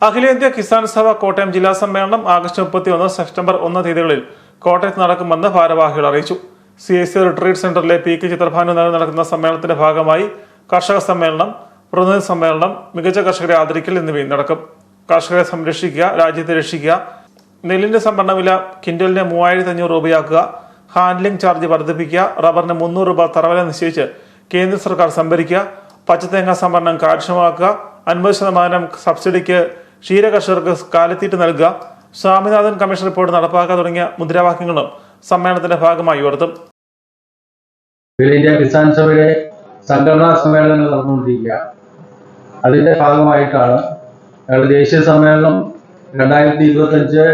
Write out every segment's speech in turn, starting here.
അഖിലേന്ത്യാ കിസാൻ സഭ കോട്ടയം ജില്ലാ സമ്മേളനം ആഗസ്റ്റ് 31, സെപ്റ്റംബർ 1 തീയതികളിൽ കോട്ടയത്ത് നടക്കുമെന്ന് ഭാരവാഹികൾ അറിയിച്ചു. CIC റിട്രീറ്റ് സെന്ററിലെ PK ചിത്രഭാനു നടക്കുന്ന സമ്മേളനത്തിന്റെ ഭാഗമായി കർഷക സമ്മേളനം, പ്രതിനിധി സമ്മേളനം, മികച്ച കർഷകരെ ആദരിക്കൽ എന്നിവയും നടക്കും. കർഷകരെ സംരക്ഷിക്കുക, രാജ്യത്തെ രക്ഷിക്കുക, നെല്ലിന്റെ സംഭരണ വില ക്വിന്റലിന് 3500 രൂപയാക്കുക, ഹാൻഡ്ലിംഗ് ചാർജ് വർദ്ധിപ്പിക്കുക, റബ്ബറിന് 300 രൂപ തറവില നിശ്ചയിച്ച് കേന്ദ്ര സർക്കാർ സംഭരിക്കുക, പച്ചത്തേങ്ങ സംഭരണം കാര്യക്ഷമമാക്കുക, 50% സബ്സിഡിക്ക് ക്ഷീര കർഷകർക്ക് കാലിത്തീറ്റ നൽകുക, സ്വാമിനാഥൻ കമ്മീഷൻ റിപ്പോർട്ട് നടപ്പാക്കുക തുടങ്ങിയ മുദ്രാവാക്യങ്ങളും സമ്മേളനത്തിന്റെ ഭാഗമായി ഉയർത്തും. അഖിലേന്ത്യാ കിസാൻ സഭയുടെ സംഘടനാ സമ്മേളനങ്ങൾ നടന്നുകൊണ്ടിരിക്കുക. അതിന്റെ ഭാഗമായിട്ടാണ് ഞങ്ങളുടെ ദേശീയ സമ്മേളനം 2025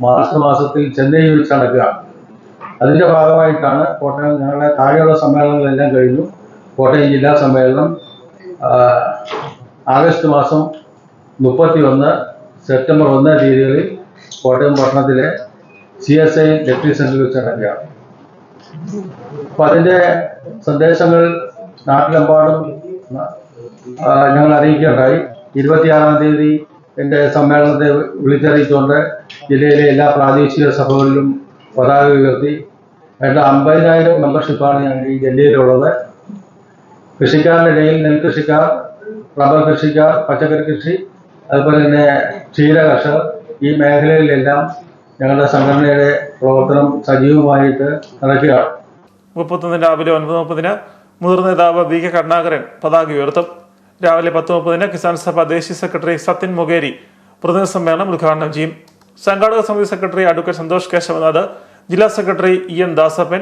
മാർച്ച് മാസത്തിൽ ചെന്നൈയിൽ വെച്ച് നടക്കുക. അതിന്റെ ഭാഗമായിട്ടാണ് കോട്ടയം ഞങ്ങളുടെ താഴെയുള്ള സമ്മേളനങ്ങളെല്ലാം കഴിഞ്ഞു. കോട്ടയം ജില്ലാ സമ്മേളനം ആഗസ്റ്റ് മാസം 31, സെപ്റ്റംബർ 1 തീയതികളിൽ കോട്ടയം പട്ടണത്തിലെ CSI റിട്രീറ്റ് സെന്ററിൽ വെച്ച് നടക്കുക. അപ്പൊ അതിന്റെ സന്ദേശങ്ങൾ നാട്ടിലെമ്പാടും ഞങ്ങൾ അറിയിക്കുകയുണ്ടായി. 26-ാം തീയതി എൻ്റെ സമ്മേളനത്തെ വിളിച്ചറിയിച്ചുകൊണ്ട് ജില്ലയിലെ എല്ലാ പ്രാദേശിക സഭകളിലും പതാക ഉയർത്തി. 50,000 മെമ്പർഷിപ്പാണ് ഞങ്ങൾ ഈ ജില്ലയിലുള്ളത്. കൃഷിക്കാരുടെ ഇടയിൽ നെൽകൃഷിക്കാർ, റബ്ബർ കൃഷിക്കാർ, പച്ചക്കറി കൃഷി, അതുപോലെ തന്നെ ക്ഷീര കർഷകർ, ഈ മേഖലയിലെല്ലാം ഞങ്ങളുടെ സംഘടനയുടെ പ്രവർത്തനം സജീവമായിട്ട് നടക്കുകയാണ്. 31 രാവിലെ 9:30 മുതിർന്ന നേതാവ് VK കരുണാകരൻ പതാക ഉയർത്തും. രാവിലെ 10:30 കിസാൻ സഭ ദേശീയ സെക്രട്ടറി സത്യൻ മൊകേരി പ്രതിനിധി സമ്മേളനം ഉദ്ഘാടനം ചെയ്യും. സംഘാടക സമിതി സെക്രട്ടറി അഡ്വക്കേറ്റ് സന്തോഷ് കേശവനാഥ്, ജില്ലാ സെക്രട്ടറി EN ദാസപ്പൻ,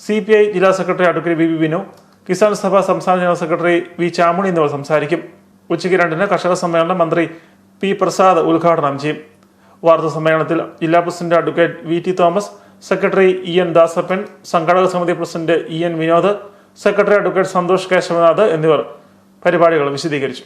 CPI ജില്ലാ secretary advocate VB Binu, Kisan Sabha സംസ്ഥാന ജനറൽ സെക്രട്ടറി V ചാമുണി എന്നിവർ സംസാരിക്കും. ഉച്ചയ്ക്ക് 2-ന് കർഷക സമ്മേളനം മന്ത്രി P പ്രസാദ് ഉദ്ഘാടനം ചെയ്യും. വാർത്താ സമ്മേളനത്തിൽ ജില്ലാ president advocate VT Thomas, secretary EN Dasappan, സംഘാടക സമിതി president EN Vinod, secretary advocate Santhosh Kesavanath എന്നിവർ പരിപാടികൾ വിശദീകരിച്ചു.